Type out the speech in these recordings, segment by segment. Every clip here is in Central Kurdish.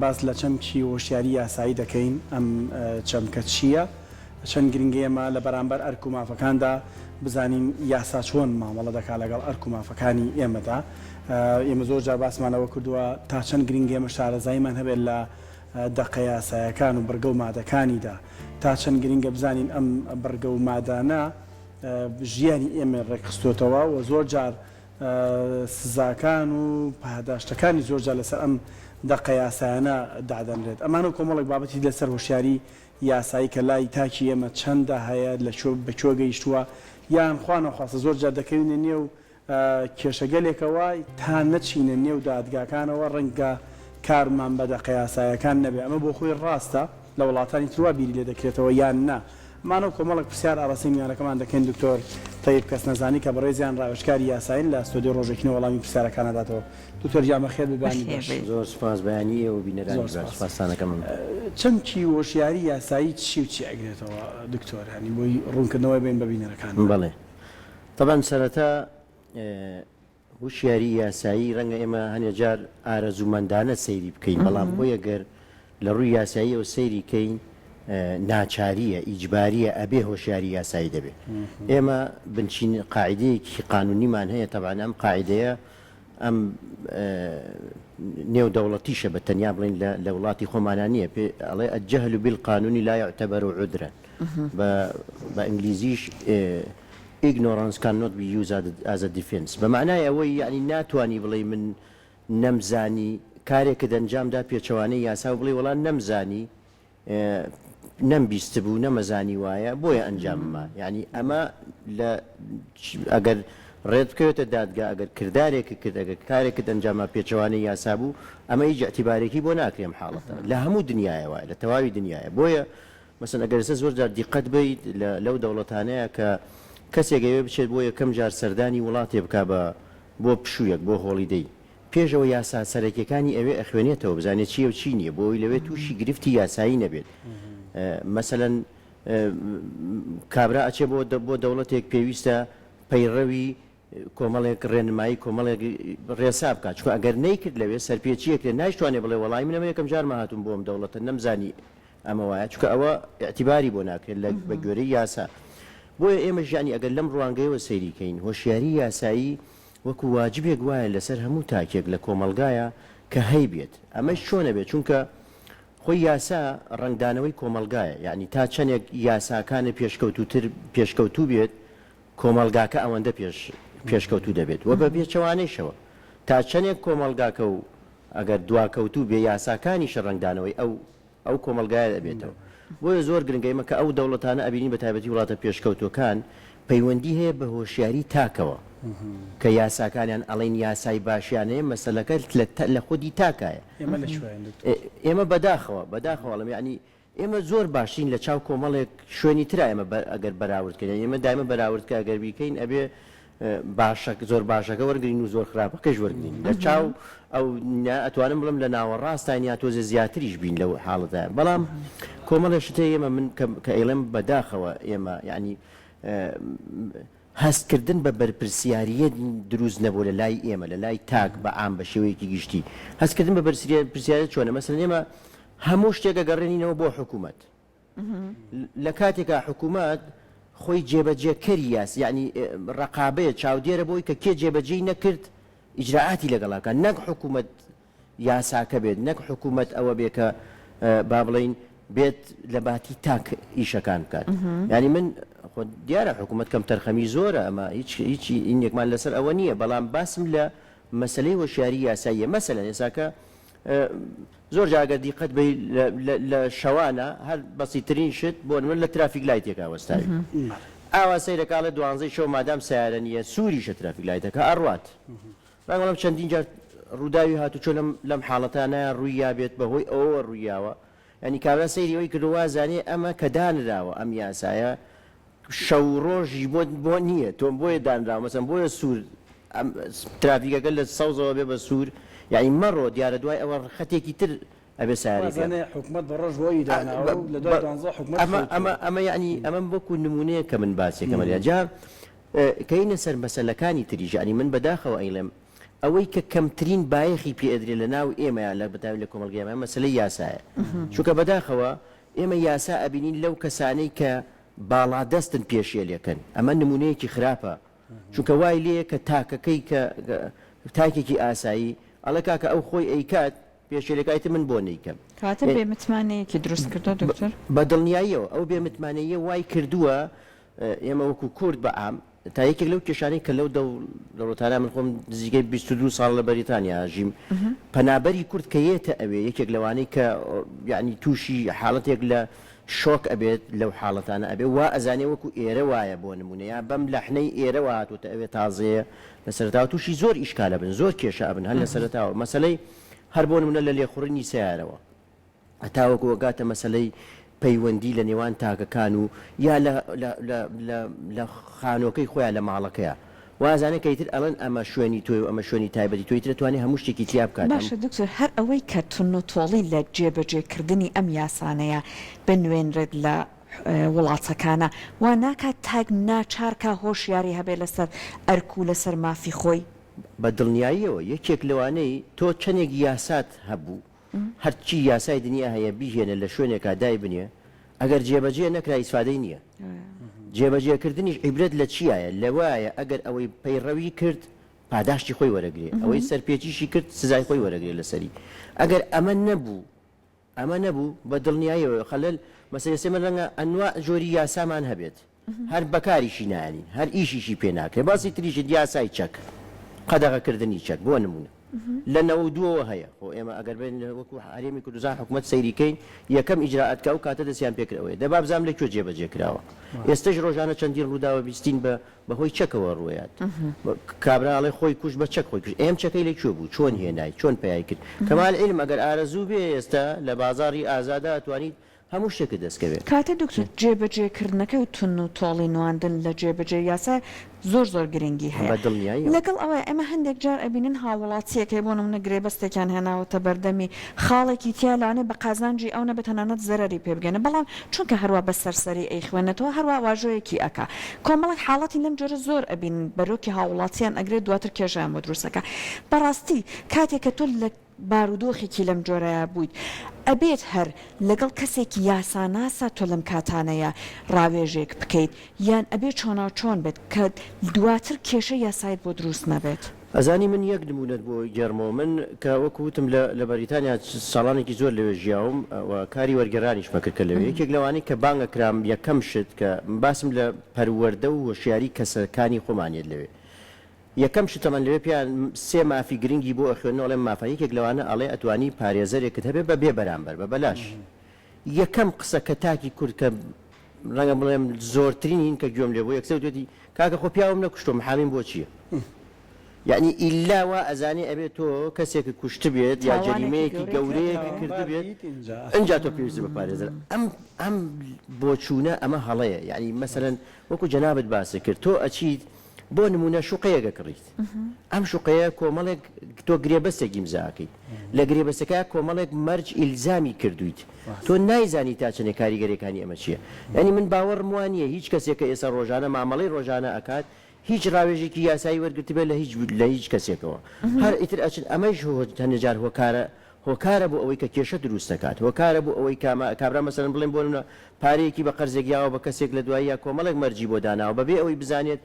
باس لە چەمکی وەشیاری یاسایی دەکەین ئەم چەمکە چییە چەند گرنگێمە لە بەرامبەر ئەرک و مافەکاندا بزانین یاسا چۆن مامەڵە دەکات لەگەڵ ئەرک و مافەکانی ئێمەدا ئێمە زۆر جار باسمانەوە کردووە تا چەند گرنگێمە شارەزاییمان هەبێت لە دەقە یاسایەکان و بەرگە و مادەکانیدا تا چەند گرنگە بزانین ئەم بەرگە و مادانە ژیانی ئێمە ڕێکخستوتەوە و زۆر جار سزاکان و پاداشتەکانی زۆر جار لەسەر ئەم دەقە یاسایانە دادەنرێت ئەمانە کۆمەڵێک بابەتی لەسەر هۆشیاری یاسایی کە لای تاکی ئێمە چەندە هەیە لە بەکوێ گەیشتووە یان خوانەخواستە زۆر جار دەکەوینە نێو کێشەگەلێکەوە تا نەچینە نێو دادگاکانەوە ڕەنگە کارمان بە دەقە یاسایەکان نەبێ ئەمە بۆ خۆی ڕاستە لە وڵاتانی تروا بیری لێ دەکرێتەوە یان نا مانە کۆمەڵک پرسیار ئاڕاستی میانەکەمان دەکەین دکتۆر طیب کەس نەزانی کە بەڕێزیان ڕاوێژکاری یاساین لە ئەستۆدیۆ ڕۆژێکنەوە وەڵامی پرسیارەکانەداتەوە دکتۆر جامە خێر ببانی باش زۆر سپاس بەیانی و بینەرانی سپاسانەکەم چەمکی وەشیاری یاسایی چی و چی ئەگرێتەوە دکتۆر هەنی بۆی ڕوونکردنەوەی بین بە بینەرەکان بەڵێ طبعا سەرەتا وشیاری یاسایی ڕەنگە ئێمە هەنێ جار ئارەزومەندانە سەیری بکەین بەڵام بۆ یەگەر لە ڕووی یاساییەوە سەیری کەین ناچاریە ئیجباریە ئەبێ هۆشیاری یاسایی دەبێت ئێمە بنچین قاعدەیەکی قانونیمان هەیە تەبعاً ئەم قاعدەیە ئەم نێودەوڵەتیشە بە تەنیا بڵین لە وڵاتی خۆمانە نییە پێ ئەڵێ الجهل بالقانون لا يعتبر عذرا بە ئینگلیزیش ignorance cannot be used as a defense بەمعنای ئەوەی یعنی ناتوانی بڵێ من نەمزانی کارێکت ئەنجامدا پێچەوانەی یاسا و بڵێ وەڵام نەمزانی نەمبیست بوو نەمەزانی وایە بۆیە ئەنجاممە یعنی ئەمە لە ئەگەر ڕێت بکەوێتە دادگا ئەگەر کردارێکی کرد ئەگەر کارێکت ئەنجامە پێچەوانەی یاسا بوو ئەمە هیچ ئەتیبارێکی بۆ ناکرێم حاڵەتە لە هەموو دنیاە وایە لە تەواوی دنیاە بۆیە مەسەن ئەگەر ئێستا زۆر جار دیقەت بیت لەو دەوڵەتانەیە کە کەسێکەوێ بچێت بۆ یەکەم جار سەردانی وڵاتێ بکا بۆ پشوویەک بۆ هۆڵیدەی پێشەوە یاسا سەرەکیەکانی ئەوێ ئەخوێنێتەوە بزانێت چیە و چی نییە بۆی لەوێ تووشی گرفتی یاسایی نەبێت مەسەلەن کابرا ئەچێ بۆ دەوڵەتێک پێویستە پەیڕەوی کۆمەڵێک ڕێنمایی کۆمەڵێک ڕێسا بکات چکە ئەگەر نەیکرد لەوێ سەرپێچیەک لێ نایشتوانێ بڵێ وەڵامی منەوە یەکەم جارمە هاتووم بۆم دەوڵەتە نەمزانی ئەمە وایە چکە ئەوە ئەتیباری بۆ ناکرێت بە گوێرەی یاسا بۆیە ئێمە ژانی ئەگەر لەم ڕوانگەیەوە سەیریکەین هۆشیاری یاسایی وەکو واجبێک وایە لەسەر هەموو تاکێک لە کۆمەلگایە کە هەی بێت ئەمەش چۆنە بێت چونکە خۆی یاسا ڕنگدانەوەی کۆمەلگایە یعنی تا چەندێک یاساکانە پێشکەوتوو بێت کۆمەلگاکە ئەوەندە پێشکەوتوو دەبێت وە بە پێچەوانەیشەوە تا چەندێک کۆمەلگاکە و ئەگەر دواکەوتوو بێ یاساکانیشە ڕنگدانەوەی ئەو کۆمەلگایە دەبێتەوە بۆیە زۆر گرنگەیمە کە ئەو دەوڵەتانە ئەبینی بە تایبەتی وڵاتە پێشکەوتوەکان پەیوەندی هەیە بە هۆشیاری تاکەوە کە یاساکانیان ئەڵین یاسای باشیانەیە مەسەلەکە لە خودی تاکایە ئێمە بەداخەوەڵم یعنی ئێمە زۆر باشین لە چاو کۆمەڵێک شوێنی ترا ئێمە ئەگەر بەراوردکەین ئێمە دایمە بەراوردکە ئەگەر بیکەین ئەبێ زۆر باشەکە وەرگین و زۆر خراپەکەش وەرگین لە چاو ئەو ئەتوانم بڵم لە ناوەڕاستانی یا تۆزە زیاتریش بین لەو حاڵەتە بەڵام کۆمەڵە شتە ئێمە من کە ئێڵم بەداخەوە ئێمە ینی هەستکردن بە بەرپرسیاریە دروست نەبوو لە لای ئێمە لە لای تاک بە ئام بە شێوەیەکی گشتی هەستکردن بە بەرپرسیاریە چۆنە مەسەلەن ئێمە هەموو شتێکە گەڕێنینەوە بۆ حکوومەت لە کاتێکە حکوومەت خۆی جێبەجێکەری یاس یعنی ڕقابەیە چاودێرە بۆی کە کێ جێبەجێی نەکرد ئیجراعاتی لەگەڵاکە نەک حکوومەت یاساکە بێت نەک حکوومەت ئەوە بێ کە با بڵین بێت لە باتی تاک ئیشەکان بکات ینی من دیارە حکوومەت کەم تەرخەمی زۆرە ئەمە هیچی ئینێکمان لەسەر ئەوە نییە بەڵام باسم لە مەسلەی هۆشیاری یاساییە مەسەلەن ئێساکە زۆر جاگە دیقەت بە لە شەوانە هەر بەسیترین شت بۆ من لە ترافیک لایتێکا وەستاوی ئاوا سەیرەکڵێ 12 شەو مادام سیارە نییە سووریشە ترافیک لایتەکە ئەڕوات ڕەنگەڵم چەندین جار ڕووداوی هاتوچۆ لەم حاڵەتانە ڕووی یابێت بەهۆی ئەوە ڕوویاوە ینی کابرا سەیری ئەوەی کردووا زانێ ئەمە کە دانراوە ئەم یاسایە شەو ڕۆژی بۆ نییە تۆم بۆیە دانراوە مەسەن بۆیە سوور ترافیکەکە لە سەوزەوە بێ بە سوور یعنی مەڕۆ دیارە دوای ئەوە خەتێکی تر ئەبێ سارێکە حکومەت بە ڕۆژ بۆی داناوە لە دوای 12 حکومەت ئەمە یعنی ئەمە بۆکو نمونەیە کە من باسێکەمە جا کەینە سەر مەسەلەکانی تریژ ینی من بەداخەوە ئەیڵێم ئەوەی کە کەمترین بایەخی پێدرێ لە ناو ئێمە لە بەتاوی لە کۆمەڵگەیەمە مەسلەی یاسایە چونکە بەداخەوە ئێمە یاسا ئەبینین لەو کەسانەی کە باڵادەستن پێشێلەکەن ئەمە نمونەیەکی خراپە چونکە وای لێ کە تاکەکەی کە تاکێکی ئاسایی ئەڵە کاکە ئەو خۆی ئەیکات پێشێلەکایتە من بۆ نەیکەم کاتە بێمتمانەیەکی دروست کردو دکتۆر بە دڵنیاییەوە ئەو بێمتمانەیە وای کردووە ئێمە وەکو کورد بە عام تا یەکێک لەو کێشانەی کە لەو دەوڵەتانە من خۆم نزیکەی 22 ساڵ لە بەریتانیا ژیم پەنابەری کورد کە یێتە ئەوێ یەکێک لەوانەی کە یعنی تووشی حاڵەتێک لە شۆک ئەبێت لەو حاڵەتانە ئەبێ وا ئەزانێ وەکو ئێرە وایە بۆ نمونە یا بەم لەحنەی ئێرە وهاتوتە ئەوێ تازەیە لە سەرەتاوە تووشی زۆر ئیشکالە بن زۆر کێشە ئەبن هەر لە سەرەتاوە مەسەلەی هەر بۆ نمونە لە لێخوڕنی سیارەوە هەتاوەکو وەگاتە مەسەلەی پەیوەندی لە نێوان تاکەکان و یا لە خانۆکەی خۆیان لە ماڵەکەیە وازانە کەیتر ئەڵەن ئەمە شوێنی تۆی و ئەمە شوێنی تایبەتی تۆی دەتوانێت هەموو شتێکی تیا بکات باشە دکتۆر هەر ئەوەی کە تون و تۆڵی لە جێبەجێکردنی ئەم یاسانەیە بنوێنرێت لە وڵاتەکانە و ناکات تاک ناچارکە هۆشیاری هەبێت لەسەر ئەرک و لەسەر مافی خۆی بە دڵنیاییەوە یەکێک لەوانەی تۆ چەندێک یاسات هەبوو هەرچی یاسای دنیا هەیە بیهێنە لە شوێنێکا دای بنێ ئەگەر جێبەجێ نەکرا ئیسفادەی نییە جێبەجێکردنیش عیبرەت لە چیایە لەوایە ئەگەر ئەوەی پەیڕەوی کرد پاداشتی خۆی وەرەگرێ ئەوەی سەرپێچیشی کرد سزای خۆی وەرەگرێ لەسەری ئەگەر ئەمە نەبوو بە دڵنیاییەوە خەلەل مەسەلە سێمە ڕەنگە ئەنواع جۆری یاسامان هەبێت هەر بەکاریشی نانی هەر ئیشیشی پێ ناکرێت باسی تریشت یاسای چەک قەدەغەکردنی چەک بۆ نمونە لە 92 هەیە خۆ ئێمە ئەگەر بێن وەکو هەرێمی کوردستان حکوومەت سەیریکەین یەکەم ئیجراعاتکە و کاتە دەستیان پێکردەوەی دەبا بزانم لەکوێ جێبەجێ کراوە ئێستش ڕۆژانە چەندین ڕووداوە بیستین بەهۆی چەکەوە ڕوێات کابراڵێ خۆی کوش بە چەک خۆی کوش ئێم چەکەی لەکوێ بوو چۆن هێنای چۆن پیای کرد کەمال عیلم ئەگەر ئارەزوو بێ ئێستا لە بازاڕی ئازادا ئەتوانیت هەموو شتێکت دەستکەوێت کاتە دکتۆر جێبەجێکردنەکەی و تون و تۆڵی نواندن لە جێبەجێ یاسا زۆر گرنگی هەیە لەگەڵ ئەوە ئەمە هەندێک جار ئەبینن هاوڵاتیەکەی بۆ نمونە گرێبەستێکیان هێناوەتە بەردەمی خاڵێکی تیالاانێ بە قازانجی ئەو نەبێت تەنانەت زەرری پێ بگەنە بەڵام چونکە هەروە بە سەرسەری ئەی خوێنێتەوە هەروە واژۆیەکی ئەکا کۆمەڵک حاڵەتی لەم جۆرە زۆر ئەبین بەرۆکی هاوڵاتیان ئەگرێت دواتر کێژیان بۆ دروستەکە بەڕاستی کاتێک کە تۆ لە بارودۆخێکی لەم جۆرەیە بوویت ئەبێت هەر لەگەڵ کەسێکی یاساناسا تۆ لەم کاتانەیە ڕاوێژێک بکەیت یان ئەبێت چۆن بێت کە دواتر کێشە یاسایت بۆ دروست نەبێت ئەزانی من یەک نمونەت بۆ جەرمەوە من کە وەکوتم لە بەریتانیا ساڵانێکی زۆر لەوێ ژیاوم و کاری وەرگێڕانیش مەکرد کە لەوێ یەکێک لەوانەی کە بانگە کرام یەکەم شت کە باسم لە پەروەردە و هۆشیاری کەسەکانی خۆمانێت لەوێ یەکەم شتەمان لەوێ پێیان سێ مافی گرنگی بۆ ئەخوێنەوەڵێ مافایەکێک لەوانە ئەڵێ ئەتوانی پارێزەرێکت هەبێ بە بێ بەرامبەر بە بەلاش یەکەم قسە کە تاکی کورد کە ڕەنگە بڵێم زۆرترین هین کە گوێم لێ بۆ یەکسەر دوێتی کاکە خۆ پیاوم نەکوشتۆ محامیم بۆ چییە یعنی ئیلاوە ئەزانێ ئەبێت تۆ کەسێکی کوشت بێت یا جەریمەیەکی گەورەیەکی کرد بێت ئەجا تۆ پێویست بە پارێزەر ئەم بۆچوونە ئەمە هەڵەیە یعنی مەسەرەن وەکو جەنابەت باسی کرد تۆ ئەچیت بۆ نمونە شوقەیەکە کڕیت ئەم شوقەیە کۆمەڵێک تۆ گرێبەستێکی ئیمزاکەیت لە گرێبەستەکە کۆمەڵێک مەرج ئیلزامی کردویت تۆ نایزانی تا چەنێ کاریگەریەکانی ئەمە چییە یعنی من باوەڕم وانە هیچ کەسێکە ئێستا ڕۆژانە مامەڵەی ڕۆژانە ئەکات هیچ ڕاوێژێکی یاسایی وەرگرت بێت لە هیچ کەسێکەوە هەر ئیتر ئەچن ئەمەش هەنجار هۆکارە بۆ ئەوەی کە کێشە دروست دەکات هۆکارە بۆ ئەوەی کابرا مەسەرەن بڵێن بۆ پارەیەکی بە قەرزێک یاوە بە کەسێک لە دواییە کۆمەڵێک مەرجی بۆ داناوە بەبێ ئەوەی بزانێت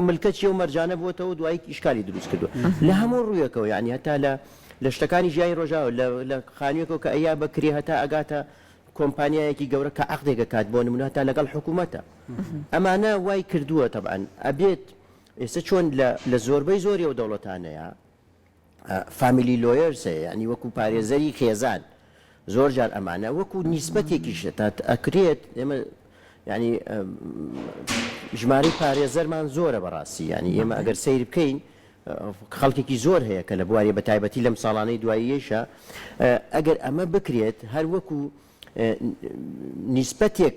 ملکەتی و مەرجانە بۆتەوە دوایی ئیشکالی دروست کردو لە هەموو ڕوویەکەوە یعنی هەتا لە شتەکانی ژیانی ڕۆژاوە لە خانوویەکەوە کە ئەیا بەکرێ هەتا ئەگاتە کۆمپانیایەکی گەورە کە عەقدێکە کات بۆ نمونە هەتا لەگەڵ حکوومەتە ئەمانە وای کردووە تەبعەن ئەبێت ئێستا چۆن لە زۆربەی زۆری ئەو دەوڵەتانەیە فامیلی لۆیەرسە ینی وەکو پارێزەری خێزان زۆر جار ئەمانە وەکو نیسبەتێکیشە تا ئەکرێت ئێمە ینی ژمارەی پارێزەرمان زۆرە بەڕاستی ینی ئێمە ئەگەر سیر بکەین خەڵکێکی زۆر هەیە کە لە بواری بە تایبەتی لەم ساڵانەی دواییەشە ئەگەر ئەمە بکرێت هەر وەکو نیسبەتێک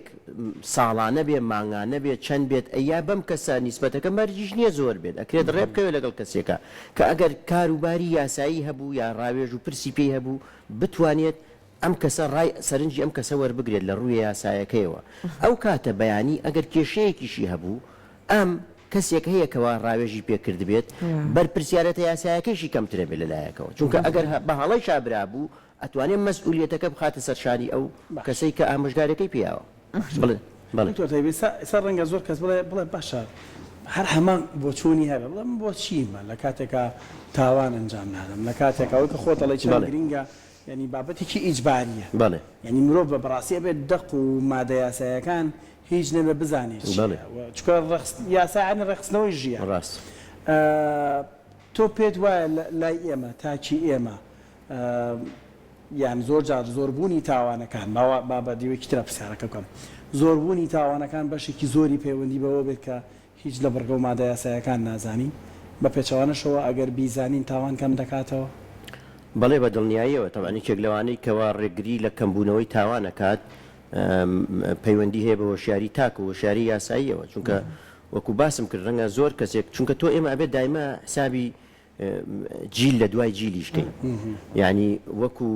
ساڵانە بێ مانگانە بێت چەند بێت ئەیا بەم کەسە نیسبەتەکە مەرجیش نییە زۆر بێت ئەکرێت ڕێبکەوێت لەگەڵ کەسێکە کە ئەگەر کاروباری یاسایی هەبوو یا ڕاوێژ و پرسی پێی هەبوو بتوانێت ئەم کەسە ڕای سەرنجی ئەم کەسە وەربگرێت لە ڕووی یاسایەکەیەوە ئەو کاتە بەیانی ئەگەر کێشەیەکیشی هەبوو ئەم کەسێک هەیە کەوا ڕاوێژی پێکرد بێت بەرپرسیارەتە یاسایەکەیشی کەمترە بێ لەلایەکەوە چونکە ئەگەر بە هەڵەی شابرا بوو ئەتوانێت مەسئولیەتەکە بخاتە سەرشانی ئەو کەسەی کە ئامۆژگارەکەی پیاوە سەر ڕەنگە زۆر کەس بڵێ باشە هەر هەمان بۆ چوونی هەبێ بڵێم بۆ چیمە لە کاتێکە تاوان ئەنجام نادەم لە کاتێکەوەی کە خۆتەڵی چ گرینگە ینی بابەتێکی ئیجباریە ینی مرۆڤ بە بەڕاستی بێت دەق و مادە یاسایەکان هیچ نەبێ بزانێت چکە یاسایانی ڕێخستنەوەی ژیە ڕاست تۆ پێت وایە لای ئێمە تاچی ئێمە یان زۆر جار زۆربوونی تاوانەکان بابە دیوەکی ترە پرسیارەکە بکەم زۆربوونی تاوانەکان بەشێکی زۆری پەیوەندی بەوە بێت کە هیچ لە بەرگە و مادە یاسایەکان نازانی بە پێچەوانەشەوە ئەگەر بیزانین تاوان کەم دەکاتەوە بەڵێ بە دڵنیاییەوە تەوانی کێک لەوانەی کەوا ڕێگری لە کەمبوونەوەی تاوانەکات پەیوەندی هەیە بە هۆشیاری تاک و هۆشیاری یاساییەوە چونکە وەکو باسم کرد ڕەنگە زۆر کەسێک چونکە تۆ ئێمە ئەبێت دایما حسابی جیل لە دوای جیلیشکەین یعنی وەکو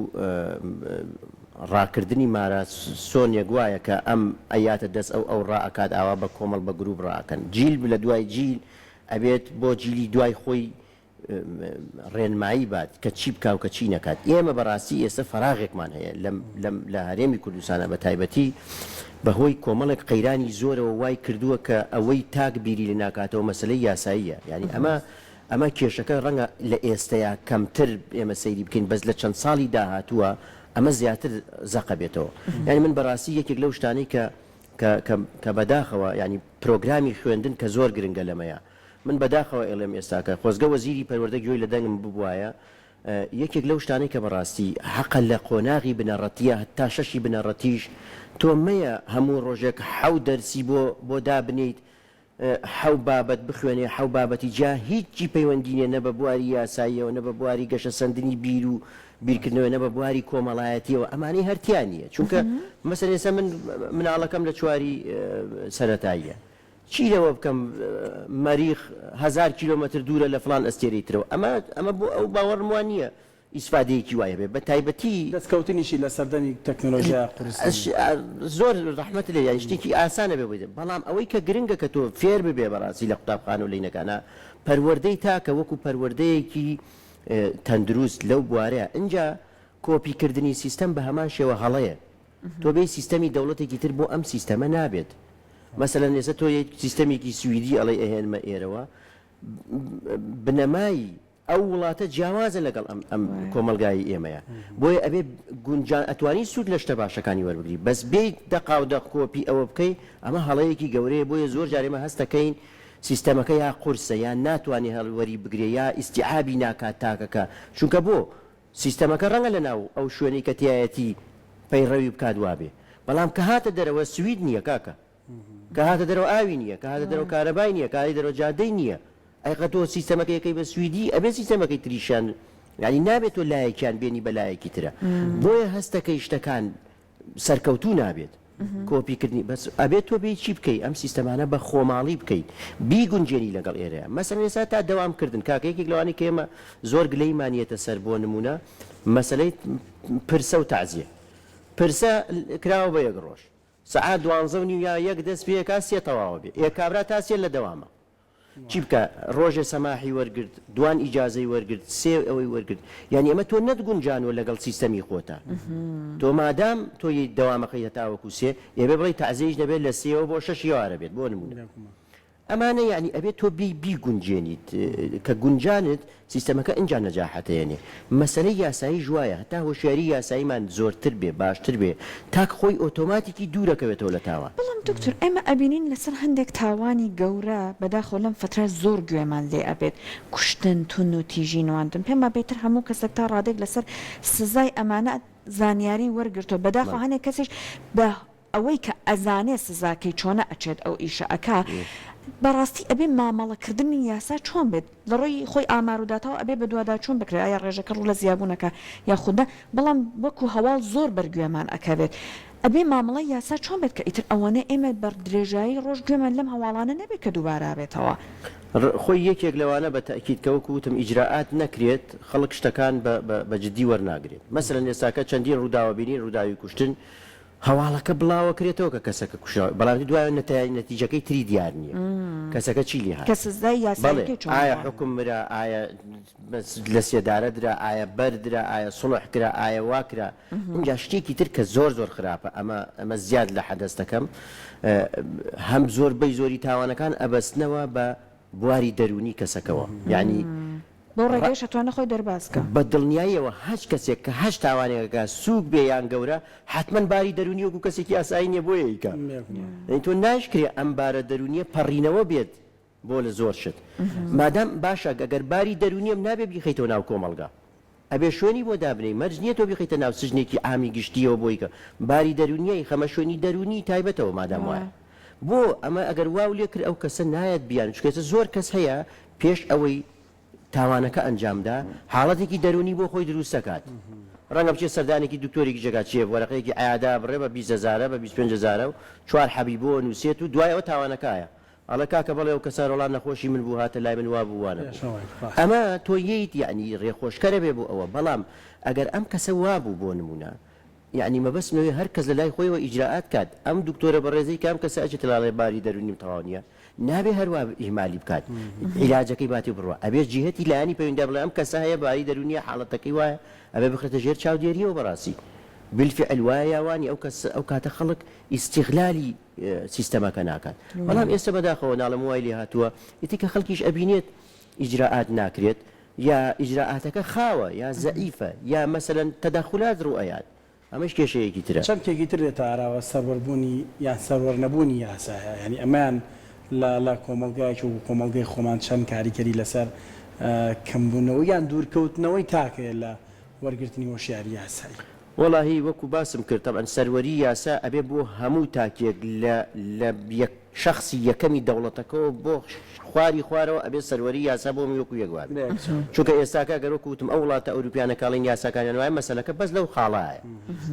ڕاکردنی ماراسۆنیە گوایە کە ئەم ئەیاتە دەست ئەو ڕائکات ئاوا بە کۆمەڵ بە گروپ ڕاکەن جیل لە دوای جیل ئەبێت بۆ جیلی دوای خۆی ڕێنمایی بات کە چی بکاو کە چی نەکات ئێمە بەڕاستی ئێستا فەراغێکمان هەیە لە هەرێمی کوردستانە بە تایبەتی بەهۆی کۆمەڵێک قەیرانی زۆرەوە وای کردووە کە ئەوەی تاک بیری لە ناکاتەوە مەسلەی یاساییە یعنی ئەمە کێشەکە ڕەنگە لە ئێستەیە کەمتر ئێمە سەیری بکەین بەس لە چەند ساڵی داهاتووە ئەمە زیاتر زەقە بێتەوە یعنی من بەڕاستی یەکێک لەو شتانەی کە بەداخەوە ینی پرۆگرامی خوێندن کە زۆر گرنگە لەمەیە من بەداخەوە ئێڵێم ئێستاکە خۆزگە وەزیری پەروەردە گوێی لە دەنگم ببوایە یەکێک لەو شتانەی کە بەڕاستی حەقە لە قۆناغی بنەڕەتیە هەتا شەشی بنەڕەتیش تۆ مەیە هەموو ڕۆژێک حەو دەرسی بۆ دابنیت حەو بابەت بخوێنێ حەو بابەتی جا هیچی پەیوەندینێ نە بە بواری یاساییەوە نە بە بواری گەشە سەندنی بیر و بیرکردنەوە نە بە بواری کۆمەڵایەتیەوە ئەمانەی هەرتیانە چونکە مەسەلەن ئێستا مناڵەکەم لە چواری سەرەتاییە چی لەوە بکەم مەریخ 1000 کیلۆمەتر دوورە لە فلان ئەستێرەی ترەوە ئەمە بۆ ئەو باوەڕم وان نییە ئیسفادەیەکی وایە بێ بە تایبەتی دەستکەوتنیشی لە سەردەمی تەکنۆلۆژیا زۆر ڕەحمەت لێ یان شتێکی ئاسانە بێ بێت بەڵام ئەوەی کە گرنگە کە تۆ فێر ببێ بەڕاستی لە قوتابخانە و لەینەکانە پەروەردەی تاکە وەکو پەروەردەیەکی تەندروست لەو بوارەیە ئینجا کۆپیکردنی سیستەم بە هەمان شێوە هەڵەیە تۆ بێ سیستەمی دەوڵەتێکی تر بۆ ئەم سیستەمە نابێت مثلەن ئێستا تۆ سیستەمێکی سویدی ئەڵێ ئەهێنمە ئێرەوە بنەمایی ئەو وڵاتە جیاوازە لەگەڵ ئەم کۆمەلگایی ئێمەیە بۆیە ئەبێ گونجان ئەتوانی سوود لە شتە باشەکانی وەربگری بەس بێ دەقا و دەقۆپی ئەوە بکەی ئەمە هەڵەیەکی گەورەیە بۆیە زۆر جارێمە هەستەکەین سیستەمەکە یا قورسە یا ناتوانێت هەڵوەری بگرێ یا ئیستیعابی ناکات تاکەکە چونکە بۆ سیستەمەکە ڕەنگە لە ناو ئەو شوێنەی کە تایەتی پەیڕەوی بکات وابێ بەڵام کە هاتە دەرەوە سوید نییە کاکە کە هاتە دەرەوە ئاوی نییە کە هاتە دەرەوە کارەبای نییە کاری دەرەوە جادەی نییە ئەیقە تۆ سیستەمەکەیەکەی بە سویدی ئەبێ سیستەمەکەی تریشان ینی نابێت تۆ لایەکیان بێنی بە لایەکی ترە بۆیە هەستەکەی شتەکان سەرکەوتوو نابێت کۆپیکردنی بەس ئەبێت تۆ بێ چی بکەیت ئەم سیستەمانە بە خۆماڵی بکەیت بیگونجێنی لەگەڵ ئێرەیە مەسەلەن ئێستا تا دەوامکردن کاکەیەکێک لەوانی کە ئێمە زۆر گلەیمانیەتە سەر بۆ نمونە مەسەلەی پرسە و تەعزیە پرسە کراوە بە یەک ڕۆژ سەعات 12 یا یەک دەست پێکا سێ تەواوە بێ ئێکابرا تا سێ لە دەوامە چی بکە ڕۆژێ سەماحی وەرگرت دوان ئیجازەی وەرگرت سێ ئەوەی وەرگرت یعنی ئەمە تۆ نەتگونجانوە لەگەڵ سیستەمی خۆتە تۆ مادام تۆی دەوامەکەی هەتاوەکو سێ ئێبێ بڵی تەعزیەش نەبێت لە سێەوە بۆ 6 یوارە بێت بۆ نمونە ئەمانە یعنی ئەبێت تۆ بیگونجێنیت کە گونجانت سیستەمەکە ئینجا نەجاحەتەیەنێ مەسەلەی یاسایی ژوایە هەتا هۆشیاری یاساییمان زۆرتر بێ باشتر بێ تاک خۆی ئۆتۆماتیکی دوورەکەوێتەوە لە تاوان بەڵام دکتۆر ئێمە ئەبینین لەسەر هەندێک تاوانی گەورە بەداخۆ لەم فترە زۆر گوێمان لێ ئەبێت کوشتن تون و تیژی نواندن پێم بێتتر هەموو کەسێک تا ڕادێک لەسەر سزای ئەمانە زانیاری وەرگرتۆ بەداخۆ هەنێک کەسیش بە ئەوەی کە ئەزانێ سزاکەی چۆنە ئەچێت ئەو ئیشە ئەکا بەڕاستی ئەبێ مامەڵەکردنی یاسا چۆن بێت لە ڕۆی خۆی ئاماروداتەوە ئەبێ بە دووادا چۆن بکرێت ئایا ڕێژەکە ڕوو لە زیابوونەکە یاخودە بەڵام وەکو هەواڵ زۆر بەرگوێمان ئەکەوێت ئەبێ مامەڵە یاسا چۆن بێت کە ئیتر ئەوانە ئێمە بەردرێژایی ڕۆژ گوێمان لەم هەواڵانە نەبێت کە دووبارە بێتەوە خۆی یەکێک لەوانە بە تەکیدکەوە وتم ئیجراعات نەکرێت خەڵک شتەکان بە جددی وەرناگرێت مەسەلەن ئێستاکە چەندین ڕووداوە بینین ڕووداوی کوشتن هەواڵەکە بڵاوەکرێتەوە کە کەسەکە کوشراوە بەڵام دوای نەتیجەکەی تری دیار نییە کەسەکە چی لێ هات کە سزای یاساییەکەی چۆن ئایا حکم برا ئایا لە سێدارە درا ئایا بەردرا ئایا سڵح کرا ئایا واکرا اینجا شتێکی تر کە زۆر خراپە ئەمە زیاد لە حەدەست دەکەم هەم زۆری تاوانەکان ئەبەستنەوە بە بواری دەرونی کەسەکەەوە یعنی بۆ ڕێگەیش ئەتوانە خۆی دەرباسکە بە دڵنیاییەوە هەچ کەسێک کە هەش تاوانێکەکە سووک بێ یان گەورە حتمما باری دەرونی وەکو کەسێکی ئاسایی نیە بۆ یەکە تۆ ناشکرێ ئەم بارە دەرونیە پەڕینەوە بێت بۆ لە زۆر شت مادام باشە ئەگەر باری دەرونیم نابێ بیخیتەوە ناو کۆمەڵگا ئەبێ شوێنی بۆ دابنەی مەرج نییە تۆ بخیتە ناو سژنێکی ئامی گشتیەوە بۆیکە باری دەرونیای خەمە شوێنی دەرونی تایبەتەوە مادام وایە بۆ ئەمە ئەگەر واو لێ کرد ئەو کەسە نایەت بیان چکێتە زۆر کەس هەیە پێش ئەوەی تاوانەکە ئەنجامدا حاڵەتێکی دەرونی بۆ خۆی دروست دەکات ڕەنگە بچێت سەردانێکی دکتۆرێکی جگات چیە وەرەقەیەکی ئادا بڕێ بە 20,000 بە 25,000 و 4 حەبیبۆ نووسێت و دوایەوە تاوانەکایە ئەڵە کاکە بەڵێ ئەو کەسارۆڵان نەخۆشی من بوو هاتە لای من وا بووانە ئەمە تۆ یەیت یعنی ڕێخۆشکەرە بێ بۆ ئەوە بەڵام ئەگەر ئەم کەسە وابوو بۆ نمونە یعنی مەبەستمەوەی هەر کەس لە لای خۆیەوە ئیجراءات کات ئەم دکتۆرە بەڕێزەی کام کەسە ئەچێت لاڵێ باری دەرونیم تەواو نابێ هەروە ئیهمالی بکات عیلاجەکەی باتی بڕوە ئەبێ جیهەتی لایانی پەیوەندیدا بڵێ ئەم کەسە هەیە باری دەرونیە حاڵەتەکەی وایە ئەبێ بخرێتە ژێر چاودێریەوە بەڕاستی بالفعل وایە یاوانی ئەو کاتە خەڵک ئیستیغلالی سیستەمەکە ناکات بەڵام ئێستا بەداخەوە ناڵم وای لێ هاتووە ئیتی کە خەڵکیش ئەبینێت ئیجراءات ناکرێت یا ئیجراءاتەکە خاوە یا زەعیفە یا مەسەلەن تەداخلات ڕوئەیات ئەمەش کێشەیەکی ترە چەند کێکی تر دێتە ئاراوە سەروەربوونی یان سەروەر نەبوونی یاسایە ینی ئەمان لە کۆمەلگایك و کۆمەلگای خۆمان چەند کاریکەری لەسەر کەمبوونەوە یان دوورکەوتنەوەی تاکەیە لە وەرگرتنی هۆشیاری یاسایی وەڵاهی وەکو باسم کرد تەبەن سەروەری یاسا ئەبێ بۆ هەموو تاکێک لە شخصی یەکەمی دەوڵەتەکەەوە بۆ خواری خوارەوە ئەبێ سەروەری یاسا بۆ وەکو یەکوار چونکە ئێستاکە گەر وەکوتم ئەو وڵاتە ئەوروپیانە کاڵین یاساکانیان وایە مەسەلەکە بەس لەو خاڵایە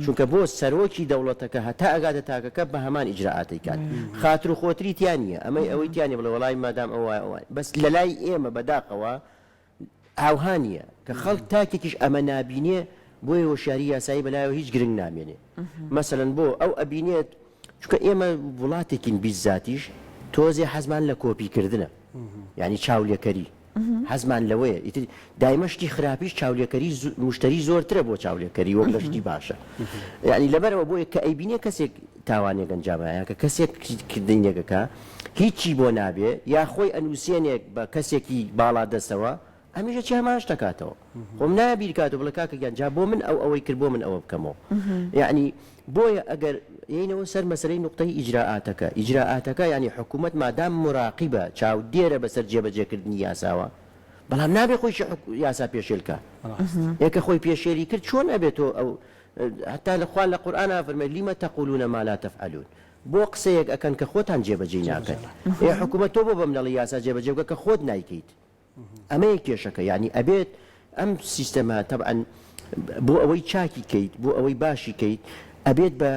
چونکە بۆ سەرۆکی دەوڵەتەکە هەتا ئەگاتە تاکەکە بە هەمان ئیجراءاتی کات خاتر و خۆتری تیان نیە ئەمەی ئەوەی تیانێ بڵێ وەڵای مادام ئەوە بەس لە لای ئێمە بەداقەوە ئاوهانیە کە خەڵک تاکێکیش ئەمە نابینێ بۆی هۆشیاری یاسایی بەلایەوە هیچ گرنگ نامێنێ مەسەلەن بۆ ئەو ئەبینێت چونکە ئێمە وڵاتێکین بیست زاتیش تۆزێ حەزمان لە کۆپیکردنە یعنی چاولێکەری حەزمان لەوەیە دایمەشتی خراپیش چاولێکەری مشتری زۆرترە بۆ چاولێکەری وەک لە شتی باشە یعنی لەبەرەوە بۆیە کە ئەیبینێ کەسێک تاوانێک ئەنجامایە کە کەسێک کردنێکەکە هیچی بۆ نابێ یا خۆی ئەنووسێنێک بە کەسێکی باڵا دەستەوە ئەمیشە چی هەماش دەکاتەوە خۆم نابیر کاتەوە بڵە کاکەگیان جا بۆ من ئەوەی کرد بۆ من ئەوە بکەمەوە یعنی بۆیە ئەگەر یینەوە سەر مەسلەی نقطەی ئیجراءاتەکە ینی حکوومەت مادام مراقیبە چاو دێرە بەسەر جێبەجێکردنی یاساوە بەڵام نابێ خۆی یاسا پێشێلکە یەکە خۆی پێشێری کرد چۆن ئەبێتەوە ئەو حتا لەخوا لە قورئانە فەرمێ لیمە تەقولون ما لا تفعلون بۆ قسەیەک ئەکەن کە خۆتان جێبەجێ ناکەن حکوومەت تۆ بۆ بە منەڵی یاسا جێبەجێ بکە کە خۆت نایکەیت ئەمە کێشەکە یعنی ئەبێت ئەم سیستەمە تەبعەن بۆ ئەوەی چاکی کەیت بۆ ئەوەی باشی کەیت ئەبێت بە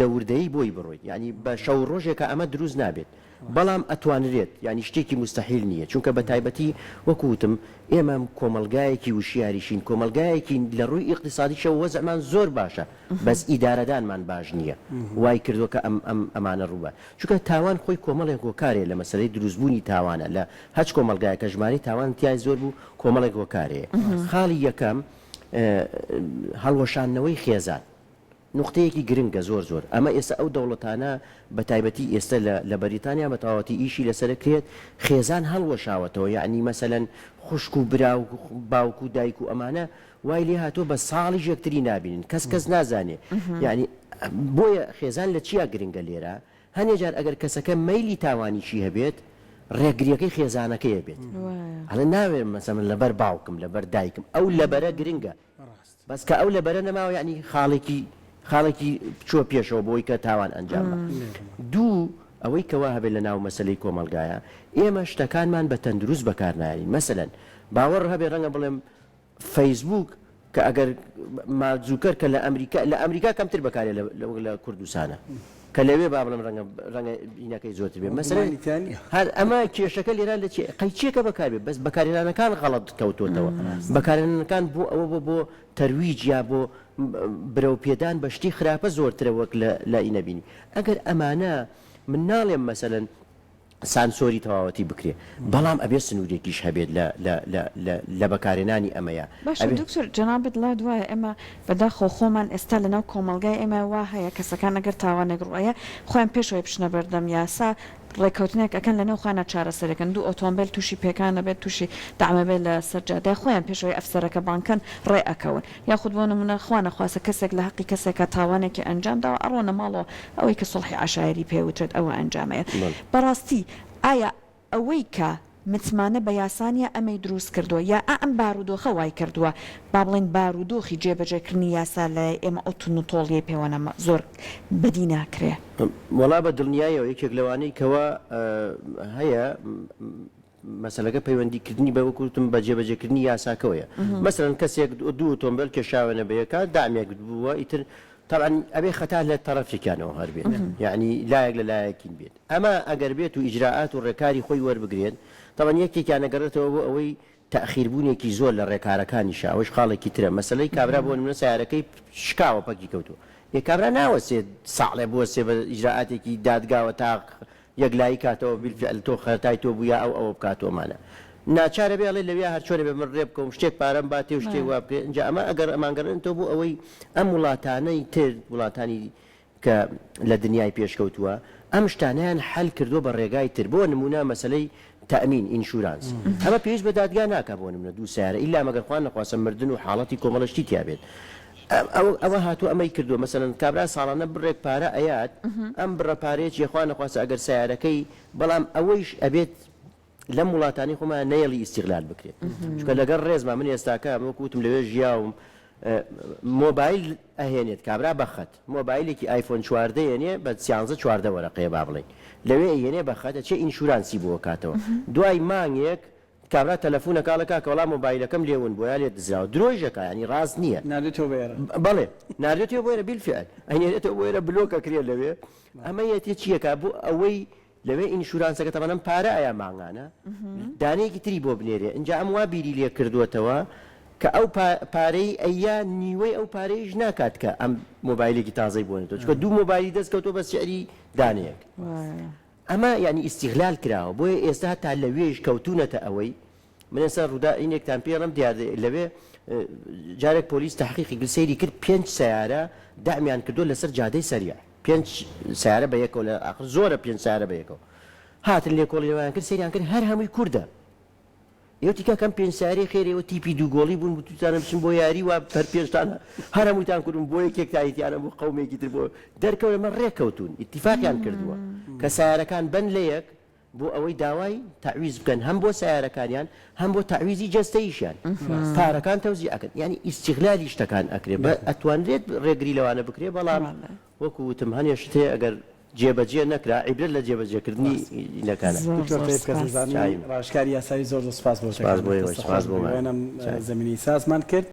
وردەی بۆی بڕۆیت یعنی بە شەو ڕۆژێکە ئەمە دروست نابێت بەڵام ئەتوانرێت ینی شتێکی مستحیل نییە چونکە بە تایبەتی وەکوتم ئێمە کۆمەلگایەکی وشیاریشین کۆمەلگایەکی لە ڕووی ئیقتصادیشەوە وەزعمان زۆر باشە بەس ئیدارەدانمان باش نییە وای کردووە کە ئەمانە ڕووبە چونکە تاوان خۆی کۆمەڵێک هۆکارێ لە مەسەلەی دروستبوونی تاوانە لە هەچ کۆمەلگایەکە ژماری تاوان تیای زۆر بوو کۆمەڵێک هۆکارەیە خاڵی یەکەم هەڵوەشانەوەی خێزان نقطەیەکی گرنگە زۆر ئەمە ئێستا ئەو دەوڵەتانە بە تایبەتی ئێستا لە بەریتانیا بە تەواوەتی ئیشی لەسەر کرێت خێزان هەڵوەشاوەتەوە یعنی مەسەلەن خوشک و برا و باوک و دایک و ئەمانە وای لێ هاتۆ بە ساڵی یەکتری نابینن کەس نازانێ یعنی بۆیە خێزان لە چیا گرنگە لێرە هەنێ جار ئەگەر کەسەکە مەیلی تاوانیشی هەبێت ڕێگریەکەی خێزانەکەی هەبێت هەڵە ناوێ مەسەلەن لەبەر باوکم لەبەر دایکم ئەو لەبەرە گرنگە بەس کە ئەو لەبەرە نەماوە یعنی خاڵێکی چۆ پێشەوە بۆی کە تاوان ئەنجامە دوو ئەوەی کەوا هەبێت لە ناو مەسلەی کۆمەلگایە ئێمە شتەکانمان بە تەندروست بەکارنایین مەسەلەن باوەڕ هەبێ ڕەنگە بڵێم فەیسبوک کە ئەگەر مازووکەر کە لە ئەمریکا کەمتر بەکارێ لە کوردستانە کە لەوێ با بڵم ڕەنگە ئینەکەی زۆرتر بێ مەسەلەن هەر ئەمە کێشەکە لێران لە قەیچێکە بەکار بێت بەس بەکارهێنانەکان غەڵەت کەوتوتەوە بەکارهێنانەکان بۆ ئەوە بۆ تەرویج یا بۆ برەو پێدان بە شتی خراپە زۆرترە وەک لە ئینەبینی ئەگەر ئەمانە من ناڵێم مەسەلەن سانسۆری تەواوەتی بکرێ بەڵام ئەبێ سنوورێکیش هەبێت لە بەکارهێنانی ئەمەیە باشە دکتۆر جەنابەت لا دوایە ئێمە بەداخۆ خۆمان ئێستا لەناو کۆمەلگای ئێمە وا هەیە کەسەکان ئەگەر تاوانێک ڕوایە خۆیان پێشەوەی بچنە بەردەم یاسا ڕێککەوتنێک ئەەکەن لەناو خانە چارەسەرەکەن دوو ئۆتۆمبیل تووشی پێکانە بێت تووشی دامەبێت لە سەرجادای خۆیان پێشەوەی ئەفسەرەکە بانکن ڕێ ئەکەون یاخود بۆ نمونە خوانە خواسە کەسێک لە حەقی کەسێکە تاوانێکی ئەنجامداوە ئەڕۆنە ماڵەوە ئەوەی کە سڵحی عشایری پێوترێت ئەوە ئەنجامەیە بەڕاستی ئایا ئەوەی کە متمانە بە یاسانیە ئەمەی دروست کردووە یا ئەم بارودۆخە وای کردووە با بڵێن بارودۆخی جێبەجێکردنی یاسا لە ئێمە ئۆتون و تۆڵیە پێوەنە زۆر بەدی ناکرێ وەڵا بە دڵنیایەوە یەکێک لەوانەی کەەوە هەیە مەسەلەکە پەیوەندیکردنی بەوەکوتم بە جێبەجێکردنی یاساکەوەیە مەسەرەن کەسێک دوو ئۆتۆمبیل کێشاوێنە بەیەکە دامێک بووە ئیتر طبعا ئەبێ خەتا لە تەرەفێکیانەوە هەربێت یعنی لایەک لە لایەکین بێت ئەمە ئەگەر بێت و ئیجراعات و ڕێکاری خۆی وەربگرێت طبعا یەکێکیان ئەگەڕێتەوە بۆ ئەوەی تەخیربوونێکی زۆر لە ڕێکارەکانیشە ئەوەش خاڵێکی ترە مەسلەی کابرا بۆ نمونە سیارەکەی شکاوە پەکی کەوتووە یە کابرا ناوەسێت ساڵێ بوەسێ بە ئیجراعاتێکی دادگاوە تا یەکلایی کاتەوە بیلفعل تۆ خەتای تۆ بووە ئەو بکاتۆمانە ناچارە بێڵێ لەوێ هەر چۆنە بێ من ڕێ بکەم شتێک پارەم باتێ و شتێک وا بکرێ اینجا ئەمە ئەگەر ئەمانگەڕێنەوە بۆ ئەوەی ئەم وڵاتانەی تر وڵاتانی کە لە دنیای پێشکەوتووە ئەم شتانیان حل کردو بە ڕێگای تر بۆ نمونە مەسلەی تأمین ئینشورانس ئەمە پێویست بە دادگا ناکە بۆ نمونە دوو سیارە ئیلا مەگەر خوان نەخواسە مردن و حاڵەتی کۆمەڵشتی تیا بێت ئەوە هاتووە ئەمەی کردووە مەسەلەن کابرا ساڵانە بڕێک پارە ئەیات ئەم بڕە پارەیەکی خوان نەخواسە ئەگەر سیارەکەی بەڵام ئەوەیش ئەبێت لەم وڵاتانی خۆمان نەیەڵی ئیستیغلال بکرێت چونکە لەگەڵ ڕێزما من ئێستاکە وەکوتم لەوێ ژیاوم مۆبایل ئەهێنێت کابرا بەخەت مۆبایلێکی ئایفۆن 14 هێنێ بە 14 وەرەقەیە با بڵێن لەوێ هێنێ بەخەتە چه ئینشورانسی بۆ کاتەوە دوای مانگێک کابرا تەلەفۆنە کاڵەکە کە وەڵام مۆبایلەکەم لێون بۆ یا لێ دزراوە درۆژەکە ینی ڕاست نییە بەڵێ ناردێتەوە بۆیرە بیلفعل ئەینێتەوە بۆیرە بلۆکە کرێت لەوێ ئەمە یەتی چیەکە بۆ ئەوەی لەوێ ئینشورانسەکە تەمەنم پارە ئایا ماگانە دانەیەکی تری بۆ بنێرێ اینجا ئەم وا بیری لێ کردووەتەوە کە ئەو پارەی ئەیا نیوەی ئەو پارەیش ناکات کە ئەم مۆبایلێکی تازەی بۆنێتەوە چکە دوو مۆبایلی دەستکەوتۆ بە سیعری دانەیەک ئەمە ینی ئیستیغلال کراوە بۆیە ئێستا تا لەوێش کەوتونەتە ئەوەی من ئێستا ڕوودا ئینێکتان پێڵم دیار لەوێ جارێک پۆلیس تحقیقی گرسەیری کرد 5 سیارە دامیان کردو لەسەر جادەی سەریع 5 سیارە بە یەکەوە لە ئاخر زۆرە 5 سیارە بە یەکەوە هاتن لێکۆڵیەوەیان کرد سەریان کرد هەر هەمووی کووردە ئێوتیکە کەم 5 سیارەی خێرەوە تیپی دووگۆڵی بوون بتوانە بچن بۆ یاری وا هەر پێشتانە هەر هەموویتان کردم بۆ یەکێک تاییتیانە بۆ قەومێکی تر بۆ دەرکەوە ئەمە ڕێکەوتون ئیتیفاقیان کردووە کە سیارەکان بن لە یەک بۆ ئەوەی داوای تعویز بکەن هەم بۆ سیارەکانیان هەم بۆ تعویزی جەستەیشیان پارەکان تەوزیع ئەکەن ینی ئیستیغلالی شتەکان ئەکرێ بە ئەتوانرێت ڕێگری لەوانە بکرێ بەڵام وەکو وتم هەنێ شتێ ئەگەر جێبەجێ نەکرا عیبرەت لە جێبەجێکردنی نەکانە ڕاشکاری یاسایی زۆر سپاس بۆ زمینی سازمان کرد